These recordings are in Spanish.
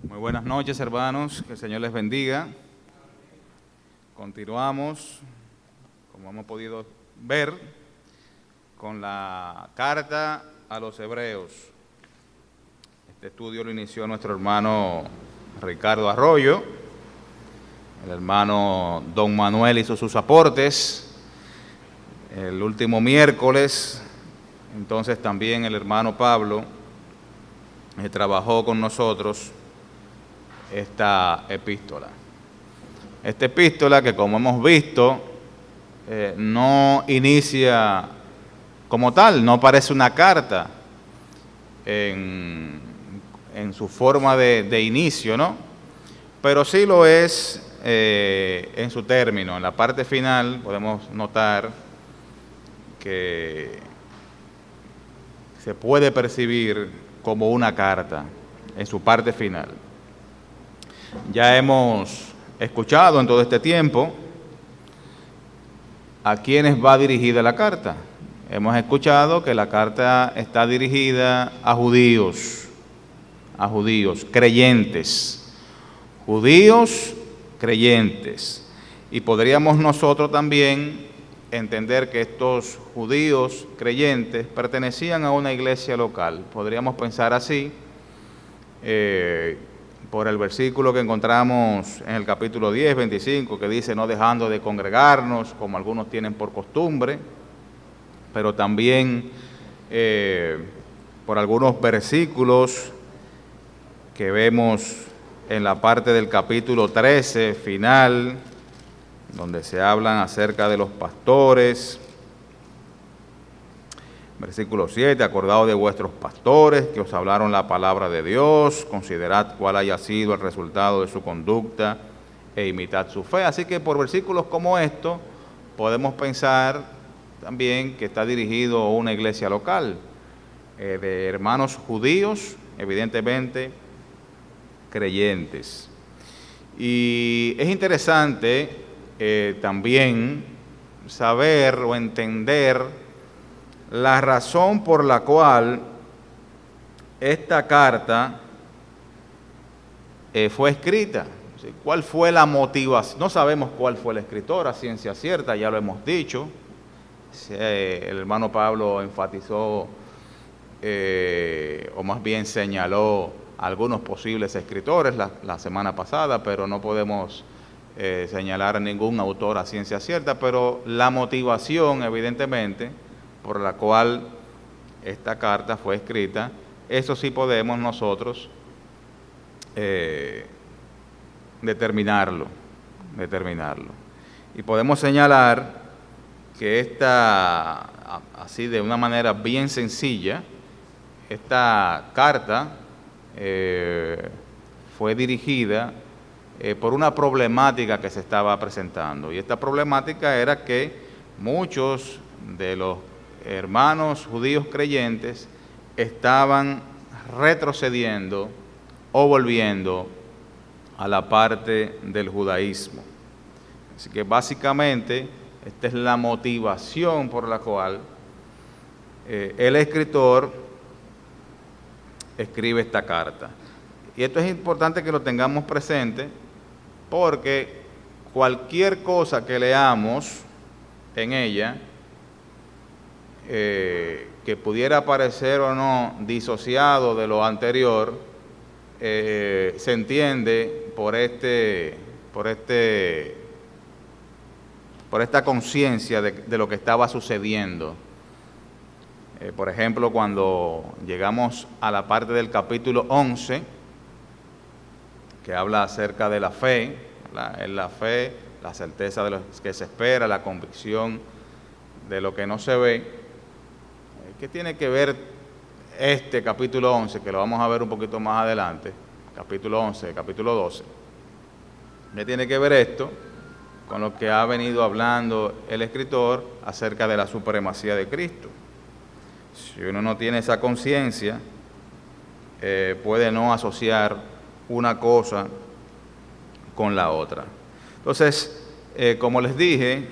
Muy buenas noches, hermanos, que el Señor les bendiga. Continuamos, como hemos podido ver, con la carta a los Hebreos. Este estudio lo inició nuestro hermano Ricardo Arroyo. El hermano Don Manuel hizo sus aportes. El último miércoles, entonces también el hermano Pablo trabajó con nosotros esta epístola. Esta epístola que, como hemos visto, no inicia como tal, no parece una carta en su forma de inicio, ¿no? Pero sí lo es en su término. En la parte final podemos notar que se puede percibir como una carta en su parte final. Ya hemos escuchado en todo este tiempo a quiénes va dirigida la carta. Hemos escuchado que la carta está dirigida a judíos, creyentes, judíos creyentes. Y podríamos nosotros también entender que estos judíos creyentes pertenecían a una iglesia local. Podríamos pensar así, por el versículo que encontramos en el capítulo 10, 25, que dice: no dejando de congregarnos, como algunos tienen por costumbre, pero también por algunos versículos que vemos en la parte del capítulo 13, final, donde se hablan acerca de los pastores. Versículo 7, acordado de vuestros pastores que os hablaron la palabra de Dios, considerad cuál haya sido el resultado de su conducta e imitad su fe. Así que por versículos como estos podemos pensar también que está dirigido a una iglesia local, de hermanos judíos, evidentemente creyentes. Y es interesante también saber o entender la razón por la cual esta carta fue escrita. ¿Cuál fue la motivación? No sabemos cuál fue el escritor a ciencia cierta, ya lo hemos dicho. El hermano Pablo enfatizó, o más bien señaló, algunos posibles escritores la semana pasada, pero no podemos señalar a ningún autor a ciencia cierta. Pero la motivación, evidentemente, por la cual esta carta fue escrita, eso sí podemos nosotros determinarlo. Y podemos señalar que esta, así de una manera bien sencilla, esta carta fue dirigida por una problemática que se estaba presentando. Y esta problemática era que muchos de los hermanos judíos creyentes estaban retrocediendo o volviendo a la parte del judaísmo. Así que básicamente esta es la motivación por la cual el escritor escribe esta carta. Y esto es importante que lo tengamos presente, porque cualquier cosa que leamos en ella que pudiera parecer o no disociado de lo anterior, se entiende por esta conciencia de lo que estaba sucediendo. Por ejemplo, cuando llegamos a la parte del capítulo 11, que habla acerca de la fe, en la fe, la certeza de lo que se espera, la convicción de lo que no se ve. ¿Qué tiene que ver este capítulo 11, que lo vamos a ver un poquito más adelante, capítulo 11, capítulo 12? ¿Qué tiene que ver esto con lo que ha venido hablando el escritor acerca de la supremacía de Cristo? Si uno no tiene esa conciencia, puede no asociar una cosa con la otra. Entonces, como les dije,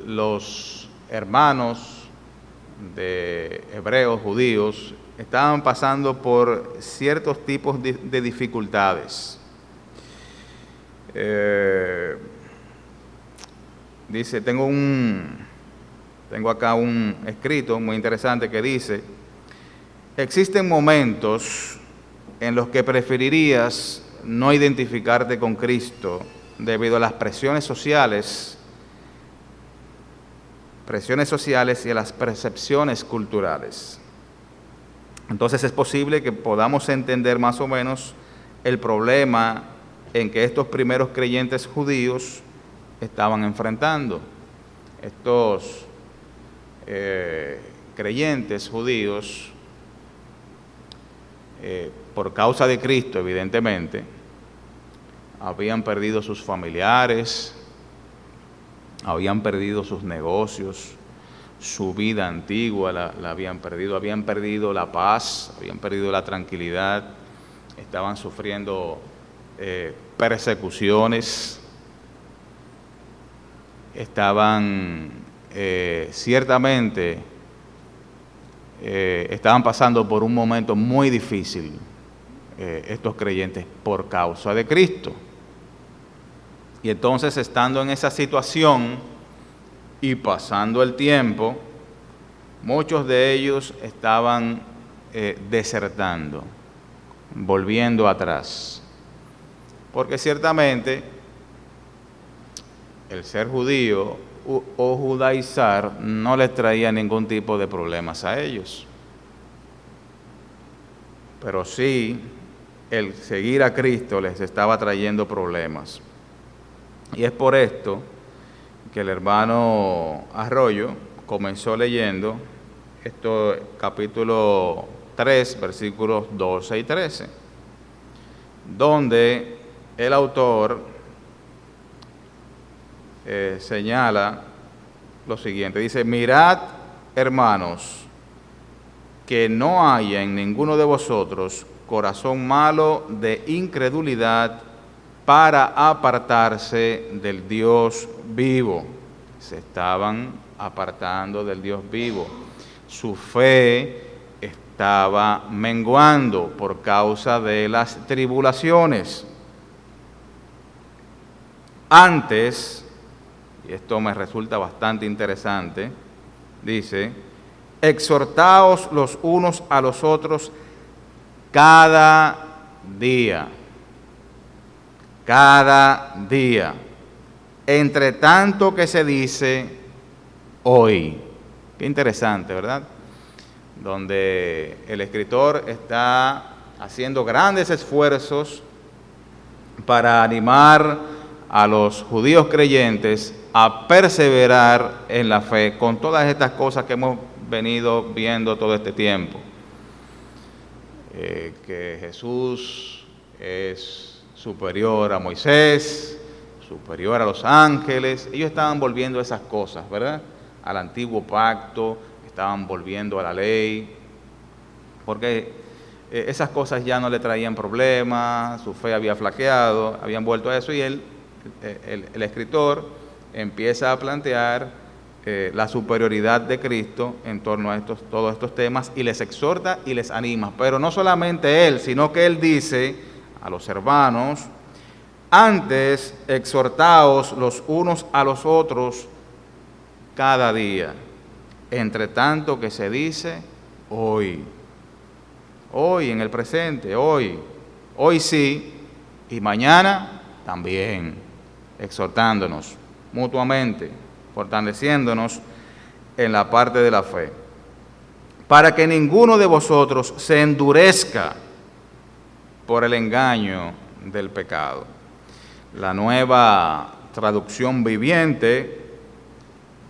los hermanos de hebreos, judíos, estaban pasando por ciertos tipos de dificultades. Dice, tengo acá un escrito muy interesante que dice: existen momentos en los que preferirías no identificarte con Cristo debido a las presiones sociales y a las percepciones culturales. Entonces es posible que podamos entender más o menos el problema en que estos primeros creyentes judíos estaban enfrentando. Estos creyentes judíos, por causa de Cristo, evidentemente, habían perdido sus familiares, habían perdido sus negocios, su vida antigua la habían perdido la paz, habían perdido la tranquilidad, estaban sufriendo persecuciones, estaban ciertamente estaban pasando por un momento muy difícil estos creyentes por causa de Cristo. Y entonces, estando en esa situación y pasando el tiempo, muchos de ellos estaban desertando, volviendo atrás. Porque ciertamente el ser judío o judaizar no les traía ningún tipo de problemas a ellos. Pero sí, el seguir a Cristo les estaba trayendo problemas. Y es por esto que el hermano Arroyo comenzó leyendo capítulo 3, versículos 12 y 13, donde el autor señala lo siguiente. Dice: mirad, hermanos, que no haya en ninguno de vosotros corazón malo de incredulidad para apartarse del Dios vivo. Se estaban apartando del Dios vivo. Su fe estaba menguando por causa de las tribulaciones. Antes, y esto me resulta bastante interesante, dice: exhortaos los unos a los otros cada día, entre tanto que se dice hoy. Qué interesante, ¿verdad? Donde el escritor está haciendo grandes esfuerzos para animar a los judíos creyentes a perseverar en la fe con todas estas cosas que hemos venido viendo todo este tiempo. Que Jesús es superior a Moisés, superior a los ángeles. Ellos estaban volviendo a esas cosas, ¿verdad? Al antiguo pacto, estaban volviendo a la ley, porque esas cosas ya no le traían problemas, su fe había flaqueado, habían vuelto a eso, y el escritor empieza a plantear la superioridad de Cristo en torno a todos estos temas, y les exhorta y les anima. Pero no solamente él, sino que él dice a los hermanos: antes exhortaos los unos a los otros cada día, entre tanto que se dice hoy. Hoy, en el presente, hoy sí, y mañana también, exhortándonos mutuamente, fortaleciéndonos en la parte de la fe, para que ninguno de vosotros se endurezca por el engaño del pecado. La Nueva Traducción Viviente,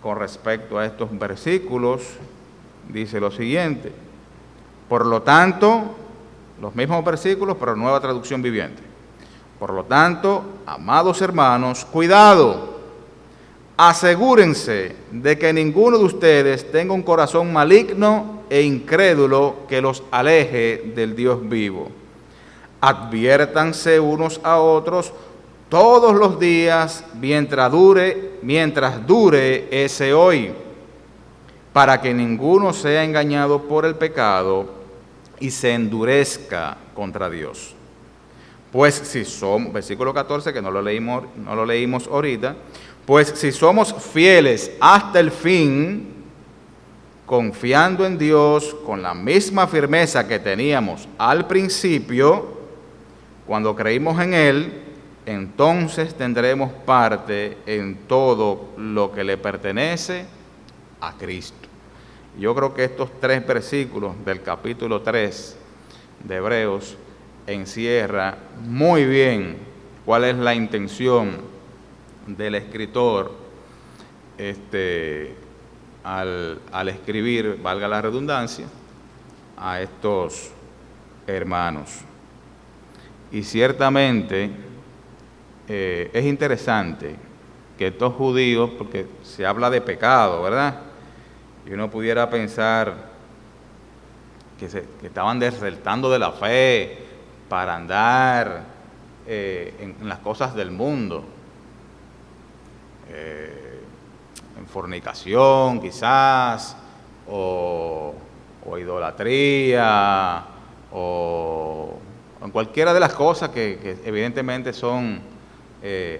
con respecto a estos versículos, dice lo siguiente: por lo tanto, los mismos versículos, pero Nueva Traducción Viviente. Por lo tanto, amados hermanos, cuidado, asegúrense de que ninguno de ustedes tenga un corazón maligno e incrédulo que los aleje del Dios vivo. Adviértanse unos a otros todos los días mientras dure ese hoy, para que ninguno sea engañado por el pecado y se endurezca contra Dios. Pues si somos, versículo 14, que no lo leímos ahorita, pues si somos fieles hasta el fin, confiando en Dios con la misma firmeza que teníamos al principio, cuando creímos en Él, entonces tendremos parte en todo lo que le pertenece a Cristo. Yo creo que estos 3 versículos del capítulo 3 de Hebreos encierra muy bien cuál es la intención del escritor al escribir, valga la redundancia, a estos hermanos. Y ciertamente es interesante que estos judíos, porque se habla de pecado, ¿verdad? Y uno pudiera pensar que estaban desertando de la fe para andar en las cosas del mundo, en fornicación quizás, o idolatría, o en cualquiera de las cosas que evidentemente son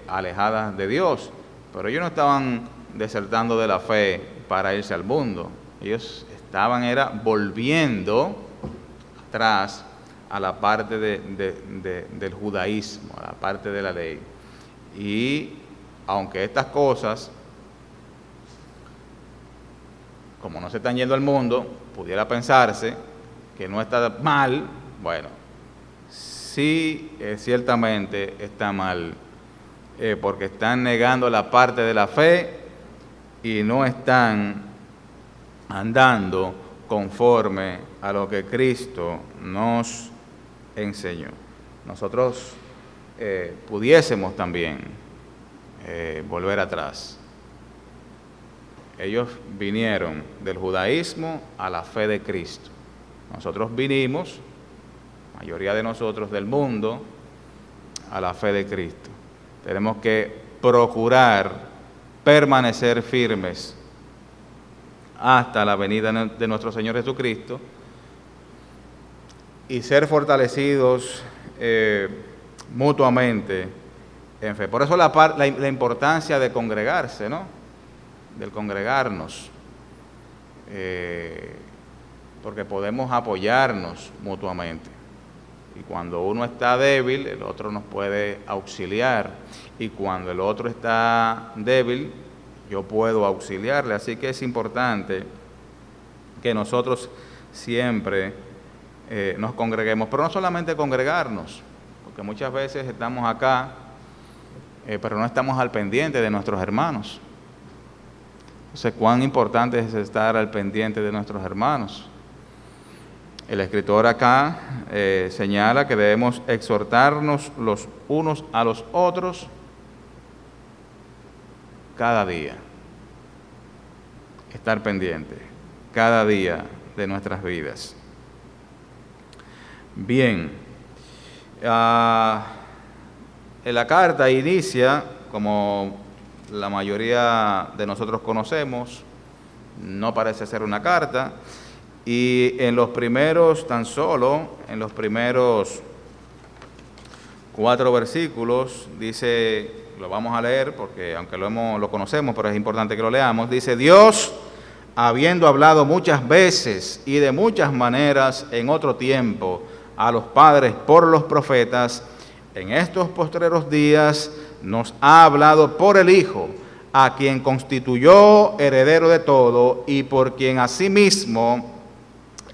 alejadas de Dios. Pero ellos no estaban desertando de la fe para irse al mundo. Ellos estaban volviendo atrás a la parte del judaísmo, a la parte de la ley. Y aunque estas cosas, como no se están yendo al mundo, pudiera pensarse que no está mal, bueno, sí, ciertamente está mal, porque están negando la parte de la fe y no están andando conforme a lo que Cristo nos enseñó. Nosotros pudiésemos también volver atrás. Ellos vinieron del judaísmo a la fe de Cristo. Nosotros vinimos, mayoría de nosotros del mundo, a la fe de Cristo. Tenemos que procurar permanecer firmes hasta la venida de nuestro Señor Jesucristo y ser fortalecidos mutuamente en fe. Por eso la importancia de congregarse, ¿no? Del congregarnos, porque podemos apoyarnos mutuamente. Y cuando uno está débil, el otro nos puede auxiliar. Y cuando el otro está débil, yo puedo auxiliarle. Así que es importante que nosotros siempre nos congreguemos. Pero no solamente congregarnos, porque muchas veces estamos acá, pero no estamos al pendiente de nuestros hermanos. Entonces, cuán importante es estar al pendiente de nuestros hermanos. El escritor acá señala que debemos exhortarnos los unos a los otros cada día. Estar pendiente cada día de nuestras vidas. Bien, la carta inicia, como la mayoría de nosotros conocemos, no parece ser una carta, y en los primeros 4 versículos dice, lo vamos a leer porque aunque lo conocemos, pero es importante que lo leamos, dice: Dios, habiendo hablado muchas veces y de muchas maneras en otro tiempo a los padres por los profetas, en estos postreros días nos ha hablado por el Hijo, a quien constituyó heredero de todo y por quien asimismo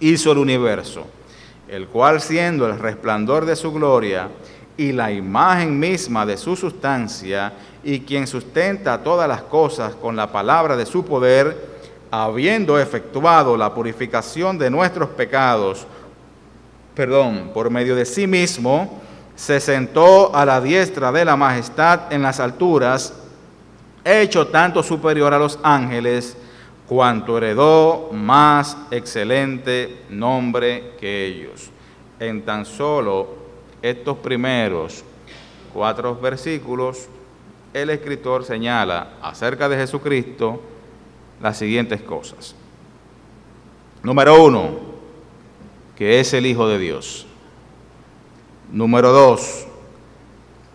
hizo el universo, el cual, siendo el resplandor de su gloria y la imagen misma de su sustancia, y quien sustenta todas las cosas con la palabra de su poder, habiendo efectuado la purificación de nuestros pecados, por medio de sí mismo, se sentó a la diestra de la majestad en las alturas, hecho tanto superior a los ángeles, cuanto heredó más excelente nombre que ellos. En tan solo estos primeros 4 versículos, el escritor señala acerca de Jesucristo las siguientes cosas. Número 1, que es el Hijo de Dios. Número 2,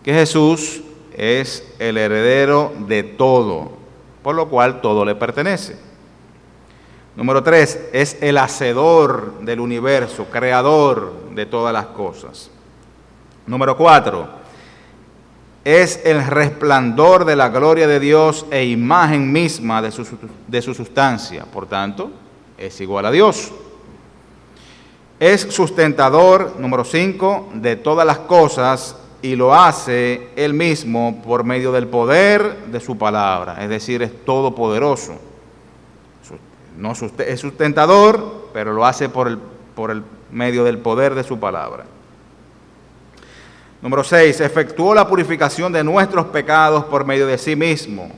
que Jesús es el heredero de todo, por lo cual todo le pertenece. Número 3, es el hacedor del universo, creador de todas las cosas. Número 4, es el resplandor de la gloria de Dios e imagen misma de su sustancia, por tanto, es igual a Dios. Es sustentador, número 5, de todas las cosas y lo hace Él mismo por medio del poder de su palabra, es decir, es todopoderoso. No es sustentador, pero lo hace por el medio del poder de su palabra. Número 6, efectuó la purificación de nuestros pecados por medio de sí mismo.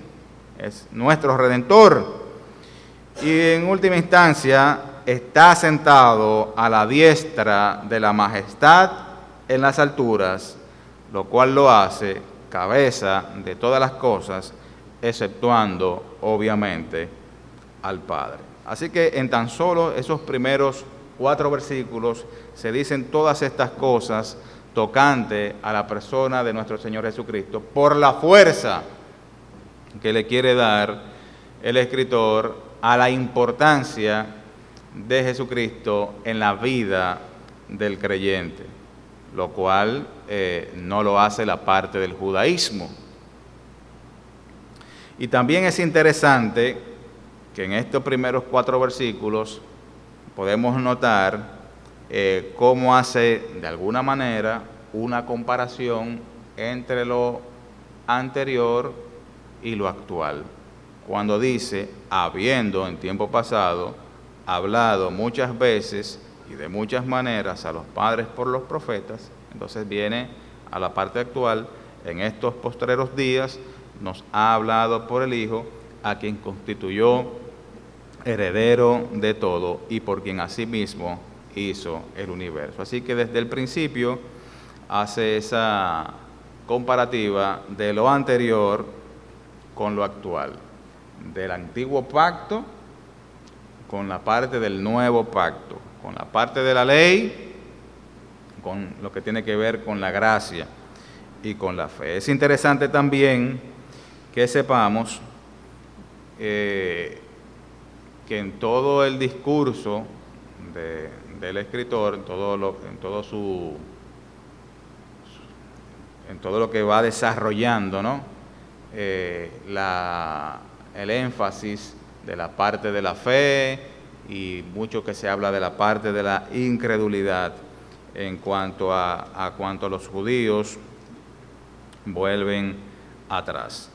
Es nuestro Redentor. Y en última instancia, está sentado a la diestra de la majestad en las alturas, lo cual lo hace cabeza de todas las cosas, exceptuando, obviamente, al Padre. Así que en tan solo esos primeros 4 versículos se dicen todas estas cosas tocante a la persona de nuestro Señor Jesucristo, por la fuerza que le quiere dar el escritor a la importancia de Jesucristo en la vida del creyente, lo cual no lo hace la parte del judaísmo. Y también es interesante que en estos primeros 4 versículos podemos notar cómo hace de alguna manera una comparación entre lo anterior y lo actual. Cuando dice, habiendo en tiempo pasado hablado muchas veces y de muchas maneras a los padres por los profetas, entonces viene a la parte actual, en estos postreros días nos ha hablado por el Hijo, a quien constituyó heredero de todo y por quien asimismo hizo el universo. Así que desde el principio hace esa comparativa de lo anterior con lo actual, del antiguo pacto con la parte del nuevo pacto, con la parte de la ley, con lo que tiene que ver con la gracia y con la fe. Es interesante también que sepamos que en todo el discurso del escritor, en todo lo que va desarrollando, ¿no? El énfasis de la parte de la fe y mucho que se habla de la parte de la incredulidad en cuanto a cuanto los judíos vuelven atrás.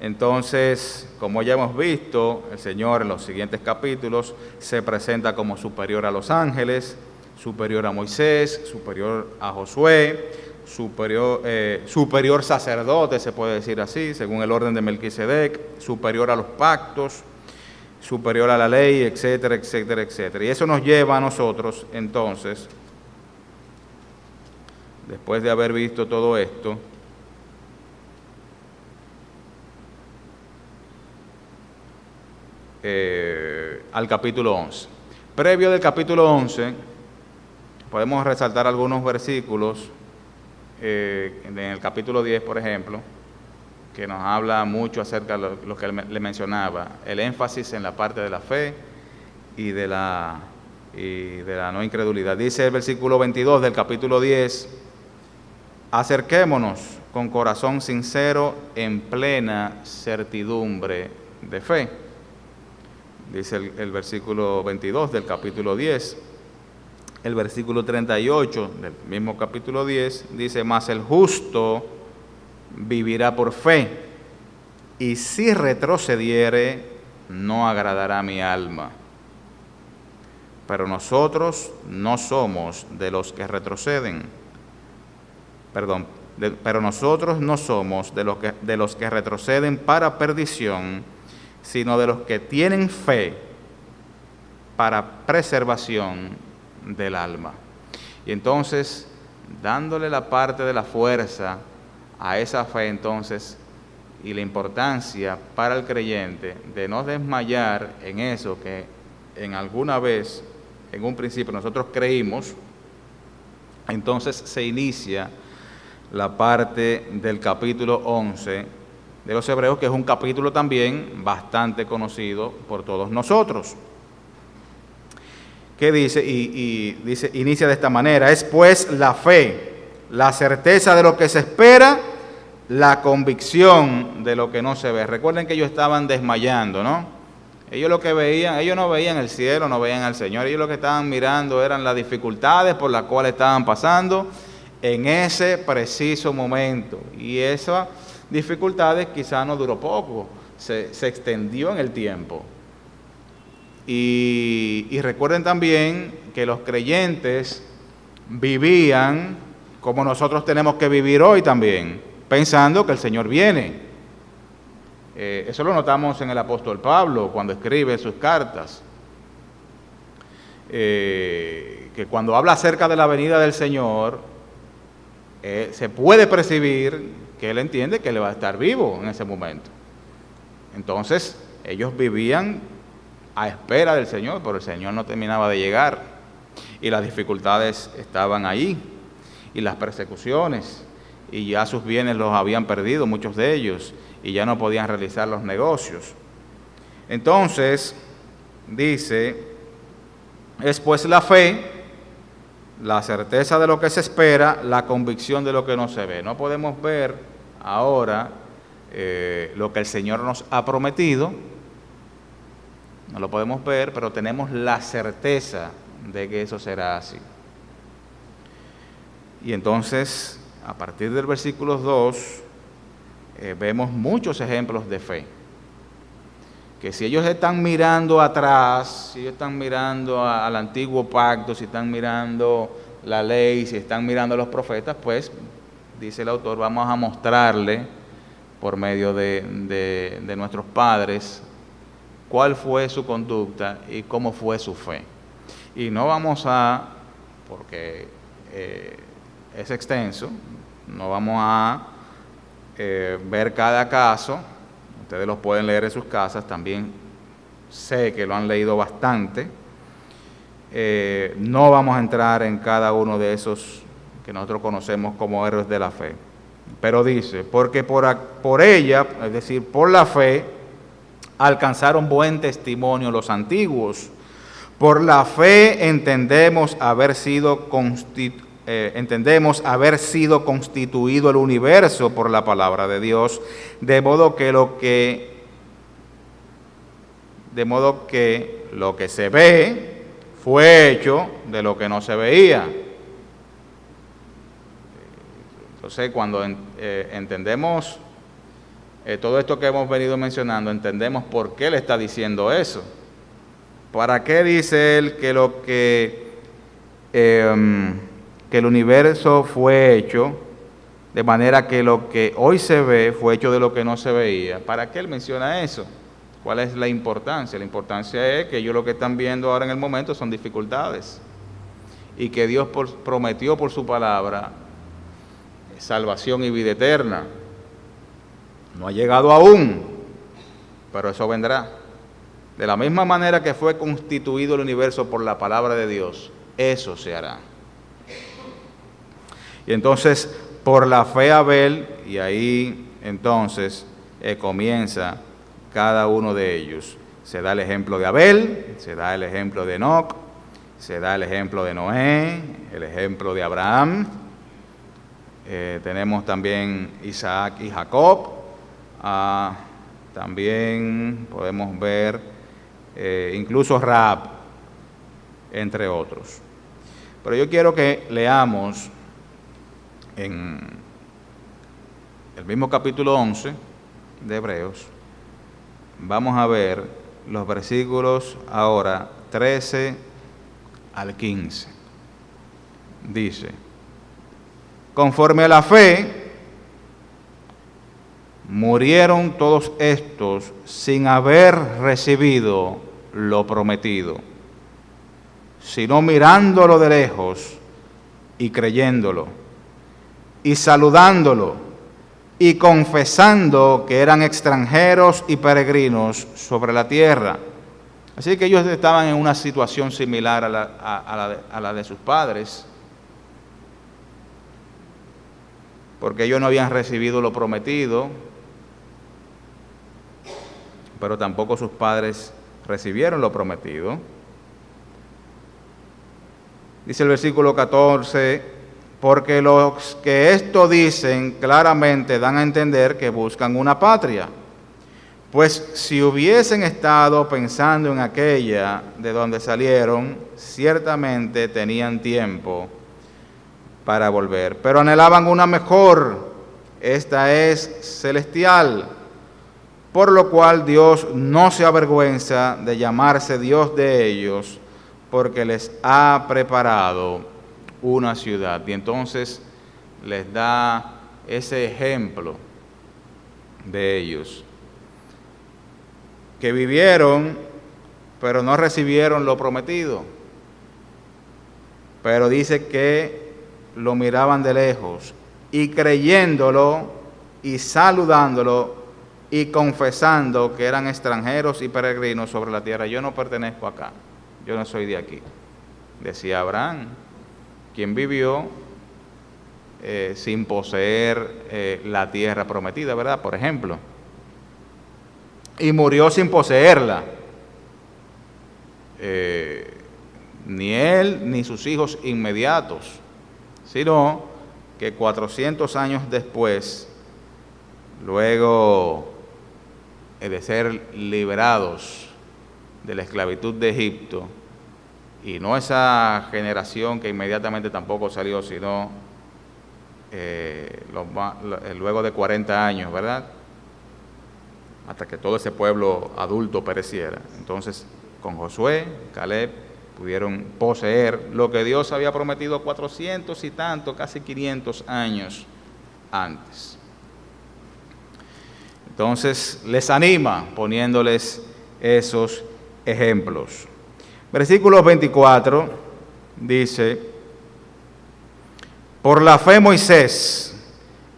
Entonces, como ya hemos visto, el Señor en los siguientes capítulos se presenta como superior a los ángeles, superior a Moisés, superior a Josué, superior sacerdote, se puede decir así, según el orden de Melquisedec, superior a los pactos, superior a la ley, etcétera, etcétera, etcétera. Y eso nos lleva a nosotros, entonces, después de haber visto todo esto, al capítulo 11. Previo del capítulo 11, podemos resaltar algunos versículos, en el capítulo 10, por ejemplo, que nos habla mucho acerca de lo que le mencionaba, el énfasis en la parte de la fe y de la no incredulidad. Dice el versículo 22 del capítulo 10, acerquémonos con corazón sincero en plena certidumbre de fe. Dice el versículo 22 del capítulo 10. El versículo 38 del mismo capítulo 10 dice, mas el justo vivirá por fe, y si retrocediere, no agradará a mi alma. Pero nosotros no somos de los que retroceden. Pero nosotros no somos de los que retroceden para perdición, sino de los que tienen fe para preservación del alma. Y entonces, dándole la parte de la fuerza a esa fe, entonces, y la importancia para el creyente de no desmayar en eso que en alguna vez en un principio nosotros creímos, entonces se inicia la parte del capítulo 11 de los Hebreos, que es un capítulo también bastante conocido por todos nosotros. ¿Qué dice? Dice, inicia de esta manera: es pues la fe, la certeza de lo que se espera, la convicción de lo que no se ve. Recuerden que ellos estaban desmayando, ¿no? Ellos lo que veían, ellos no veían el cielo, no veían al Señor, ellos lo que estaban mirando eran las dificultades por las cuales estaban pasando en ese preciso momento. Y esas dificultades quizás no duró poco, se extendió en el tiempo. Y recuerden también que los creyentes vivían como nosotros tenemos que vivir hoy también, pensando que el Señor viene. Eso lo notamos en el apóstol Pablo cuando escribe sus cartas, que cuando habla acerca de la venida del Señor, se puede percibir que él entiende que él va a estar vivo en ese momento. Entonces, ellos vivían a espera del Señor, pero el Señor no terminaba de llegar, y las dificultades estaban ahí, y las persecuciones, y ya sus bienes los habían perdido, muchos de ellos, y ya no podían realizar los negocios. Entonces, dice, es pues la fe, la certeza de lo que se espera, la convicción de lo que no se ve. No podemos ver ahora lo que el Señor nos ha prometido, no lo podemos ver, pero tenemos la certeza de que eso será así. Y entonces, a partir del versículo 2, vemos muchos ejemplos de fe. Que si ellos están mirando atrás, si ellos están mirando al antiguo pacto, si están mirando la ley, si están mirando a los profetas, pues, dice el autor, vamos a mostrarle por medio de nuestros padres cuál fue su conducta y cómo fue su fe. Y no vamos a, porque es extenso, no vamos a ver cada caso. Ustedes los pueden leer en sus casas, también sé que lo han leído bastante. No vamos a entrar en cada uno de esos que nosotros conocemos como héroes de la fe. Pero dice, porque por ella, es decir, por la fe, alcanzaron buen testimonio los antiguos. Por la fe entendemos haber sido constituido el universo por la palabra de Dios, de modo que lo que se ve fue hecho de lo que no se veía. Entonces, cuando entendemos todo esto que hemos venido mencionando, entendemos por qué le está diciendo eso. ¿Para qué dice él que el universo fue hecho de manera que lo que hoy se ve fue hecho de lo que no se veía? ¿Para qué él menciona eso? ¿Cuál es la importancia? La importancia es que ellos lo que están viendo ahora en el momento son dificultades, y que Dios prometió por su palabra salvación y vida eterna. No ha llegado aún, pero eso vendrá. De la misma manera que fue constituido el universo por la palabra de Dios, eso se hará. Y entonces, por la fe Abel, y ahí entonces comienza cada uno de ellos. Se da el ejemplo de Abel, se da el ejemplo de Enoc, se da el ejemplo de Noé, el ejemplo de Abraham. Tenemos también Isaac y Jacob. También podemos ver incluso Rahab, entre otros. Pero yo quiero que leamos en el mismo capítulo 11 de Hebreos, vamos a ver los versículos ahora 13 al 15. Dice, conforme a la fe, murieron todos estos sin haber recibido lo prometido, sino mirándolo de lejos y creyéndolo, y saludándolo, y confesando que eran extranjeros y peregrinos sobre la tierra. Así que ellos estaban en una situación similar a la de sus padres, porque ellos no habían recibido lo prometido, pero tampoco sus padres recibieron lo prometido. Dice el versículo 14, porque los que esto dicen claramente dan a entender que buscan una patria. Pues si hubiesen estado pensando en aquella de donde salieron, ciertamente tenían tiempo para volver. Pero anhelaban una mejor, esta es celestial, por lo cual Dios no se avergüenza de llamarse Dios de ellos, porque les ha preparado una ciudad. Y entonces les da ese ejemplo de ellos, que vivieron, pero no recibieron lo prometido. Pero dice que lo miraban de lejos, y creyéndolo, y saludándolo, y confesando que eran extranjeros y peregrinos sobre la tierra. Yo no pertenezco acá, yo no soy de aquí. Decía Abraham, quien vivió sin poseer la tierra prometida, ¿verdad? Por ejemplo. Y murió sin poseerla. Ni él ni sus hijos inmediatos, sino que 400 años después, luego de ser liberados de la esclavitud de Egipto, y no esa generación que inmediatamente tampoco salió, sino luego de 40 años, ¿verdad?, hasta que todo ese pueblo adulto pereciera. Entonces, con Josué, Caleb, pudieron poseer lo que Dios había prometido 400 y tanto, casi 500 años antes. Entonces, les anima poniéndoles esos ejemplos. Versículo 24 dice, por la fe Moisés,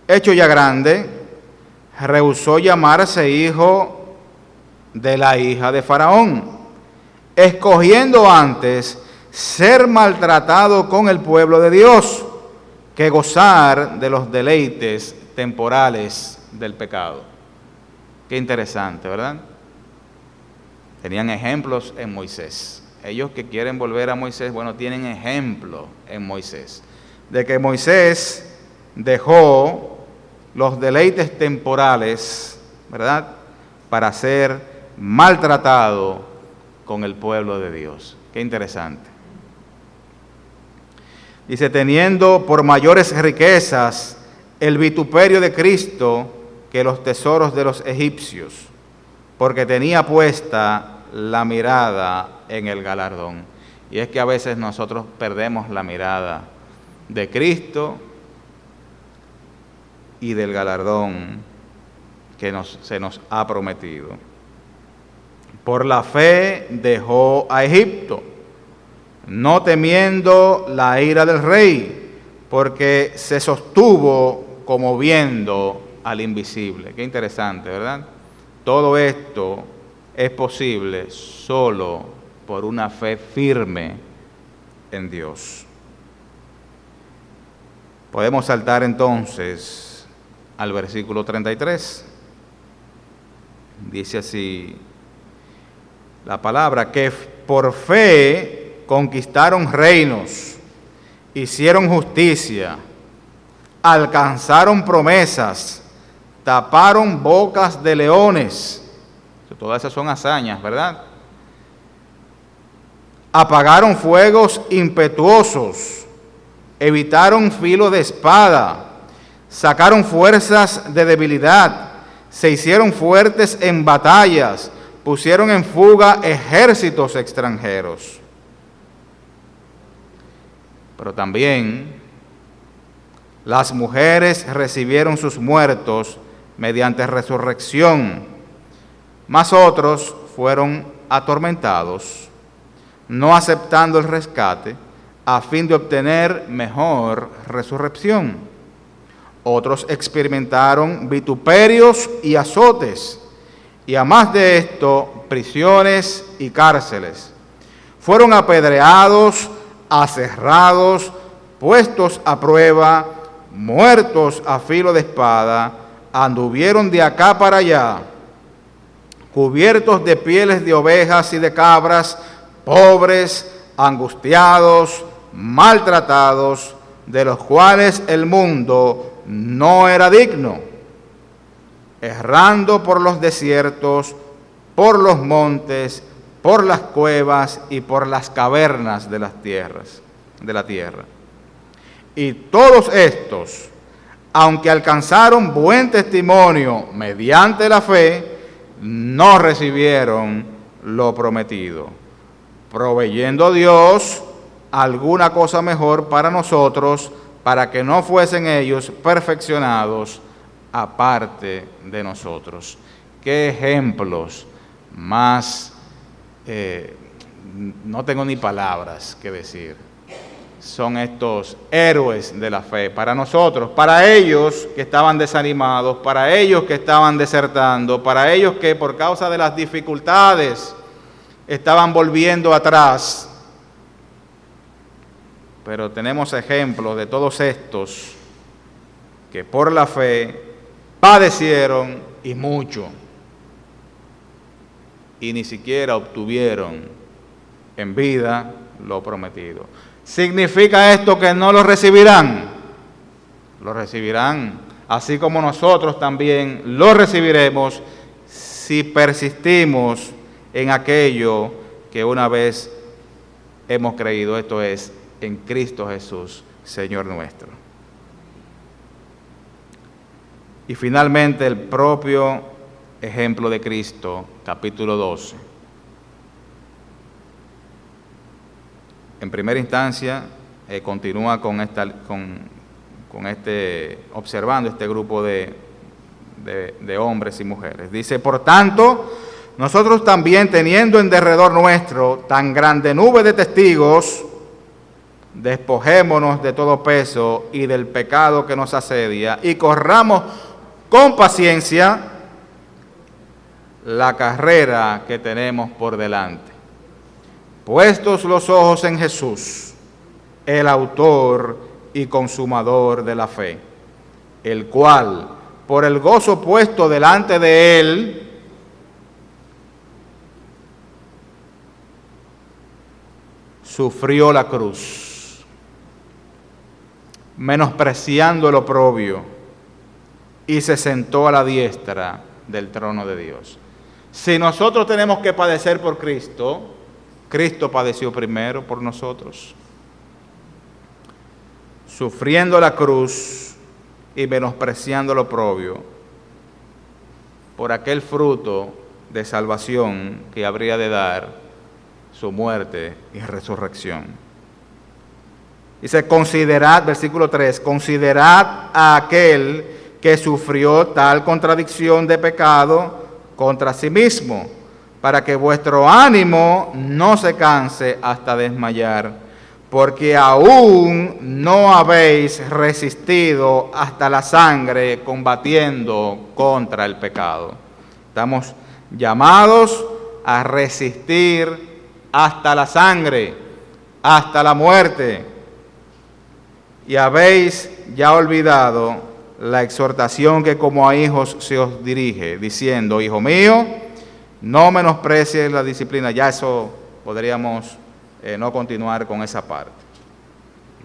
hecho ya grande, rehusó llamarse hijo de la hija de Faraón, escogiendo antes ser maltratado con el pueblo de Dios que gozar de los deleites temporales del pecado. Qué interesante, ¿verdad? Tenían ejemplos en Moisés. Ellos que quieren volver a Moisés, bueno, tienen ejemplo en Moisés, de que Moisés dejó los deleites temporales, ¿verdad?, para ser maltratado con el pueblo de Dios. Qué interesante. Dice, teniendo por mayores riquezas el vituperio de Cristo que los tesoros de los egipcios, porque tenía puesta la mirada en el galardón. Y es que a veces nosotros perdemos la mirada de Cristo y del galardón que se nos ha prometido. Por la fe dejó a Egipto, no temiendo la ira del rey, porque se sostuvo como viendo al invisible. Qué interesante, ¿verdad? Todo esto es posible solo por una fe firme en Dios. Podemos saltar entonces al versículo 33. Dice así la palabra, que por fe conquistaron reinos, hicieron justicia, alcanzaron promesas, taparon bocas de leones. Todas esas son hazañas, ¿verdad? Apagaron fuegos impetuosos, evitaron filo de espada, sacaron fuerzas de debilidad, se hicieron fuertes en batallas, pusieron en fuga ejércitos extranjeros. Pero también las mujeres recibieron sus muertos mediante resurrección, mas otros fueron atormentados, no aceptando el rescate, a fin de obtener mejor resurrección. Otros experimentaron vituperios y azotes, y a más de esto, prisiones y cárceles. Fueron apedreados, aserrados, puestos a prueba, muertos a filo de espada, anduvieron de acá para allá, cubiertos de pieles de ovejas y de cabras, pobres, angustiados, maltratados, de los cuales el mundo no era digno, errando por los desiertos, por los montes, por las cuevas y por las cavernas de las tierras, de la tierra. Y todos estos, aunque alcanzaron buen testimonio mediante la fe, no recibieron lo prometido, proveyendo Dios alguna cosa mejor para nosotros, para que no fuesen ellos perfeccionados aparte de nosotros. Qué ejemplos más, no tengo ni palabras que decir, son estos héroes de la fe para nosotros, para ellos que estaban desanimados, para ellos que estaban desertando, para ellos que por causa de las dificultades estaban volviendo atrás. Pero tenemos ejemplos de todos estos que por la fe padecieron y mucho, y ni siquiera obtuvieron en vida lo prometido. ¿Significa esto que no lo recibirán? Lo recibirán, así como nosotros también lo recibiremos si persistimos en aquello que una vez hemos creído, esto es, en Cristo Jesús, Señor nuestro. Y finalmente el propio ejemplo de Cristo, capítulo 12. En primera instancia, continúa observando este grupo de hombres y mujeres. Dice, por tanto, nosotros también, teniendo en derredor nuestro tan grande nube de testigos, despojémonos de todo peso y del pecado que nos asedia, y corramos con paciencia la carrera que tenemos por delante, puestos los ojos en Jesús, el autor y consumador de la fe, el cual, por el gozo puesto delante de él, sufrió la cruz, menospreciando el oprobio, y se sentó a la diestra del trono de Dios. Si nosotros tenemos que padecer por Cristo, Cristo padeció primero por nosotros, sufriendo la cruz y menospreciando el oprobio, por aquel fruto de salvación que habría de dar su muerte y resurrección. Dice, considerad, versículo 3, considerad a aquel que sufrió tal contradicción de pecado contra sí mismo, para que vuestro ánimo no se canse hasta desmayar, porque aún no habéis resistido hasta la sangre combatiendo contra el pecado. Estamos llamados a resistir hasta la sangre, hasta la muerte. Y habéis ya olvidado la exhortación que como a hijos se os dirige, diciendo, hijo mío, no menosprecies la disciplina. Ya eso podríamos no continuar con esa parte.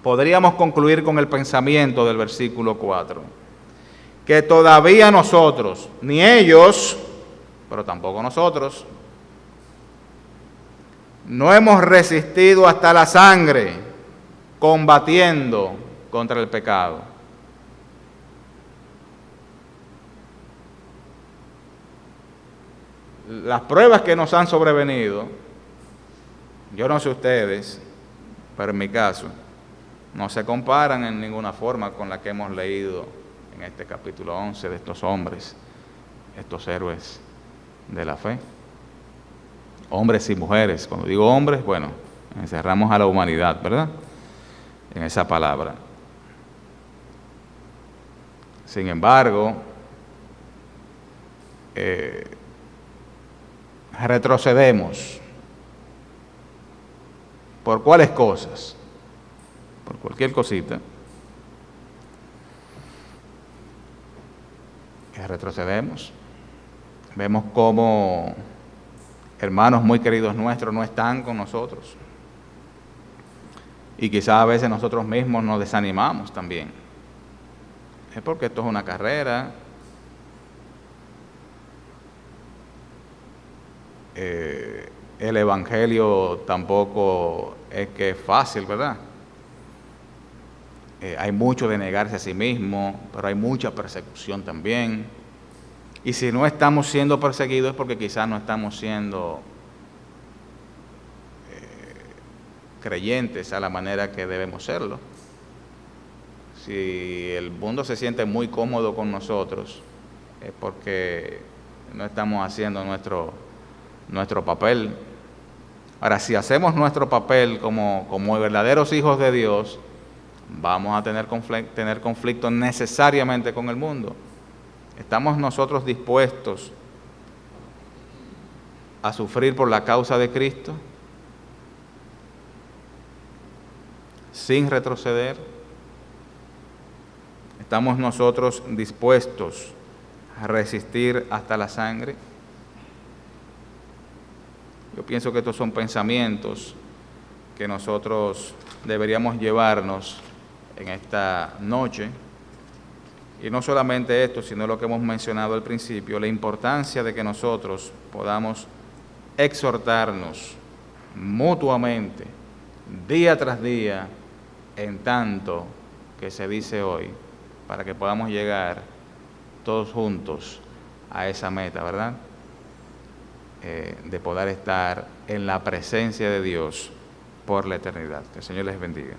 Podríamos concluir con el pensamiento del versículo 4, que todavía nosotros, ni ellos, pero tampoco nosotros, no hemos resistido hasta la sangre combatiendo contra el pecado. Las pruebas que nos han sobrevenido, yo no sé ustedes, pero en mi caso, no se comparan en ninguna forma con la que hemos leído en este capítulo 11 de estos hombres, estos héroes de la fe. Hombres y mujeres. Cuando digo hombres, bueno, encerramos a la humanidad, ¿verdad? En esa palabra. Sin embargo, retrocedemos. ¿Por cuáles cosas? Por cualquier cosita. Que retrocedemos. Vemos cómo hermanos muy queridos nuestros no están con nosotros. Y quizás a veces nosotros mismos nos desanimamos también. Es porque esto es una carrera. El evangelio tampoco es que es fácil, ¿verdad? Hay mucho de negarse a sí mismo, pero hay mucha persecución también. Y si no estamos siendo perseguidos es porque quizás no estamos siendo creyentes a la manera que debemos serlo. Si el mundo se siente muy cómodo con nosotros, es porque no estamos haciendo nuestro papel. Ahora, si hacemos nuestro papel como verdaderos hijos de Dios, vamos a tener conflicto necesariamente con el mundo. ¿Estamos nosotros dispuestos a sufrir por la causa de Cristo sin retroceder? ¿Estamos nosotros dispuestos a resistir hasta la sangre? Yo pienso que estos son pensamientos que nosotros deberíamos llevarnos en esta noche. Y no solamente esto, sino lo que hemos mencionado al principio, la importancia de que nosotros podamos exhortarnos mutuamente, día tras día, en tanto que se dice hoy, para que podamos llegar todos juntos a esa meta, ¿verdad? De poder estar en la presencia de Dios por la eternidad. Que el Señor les bendiga.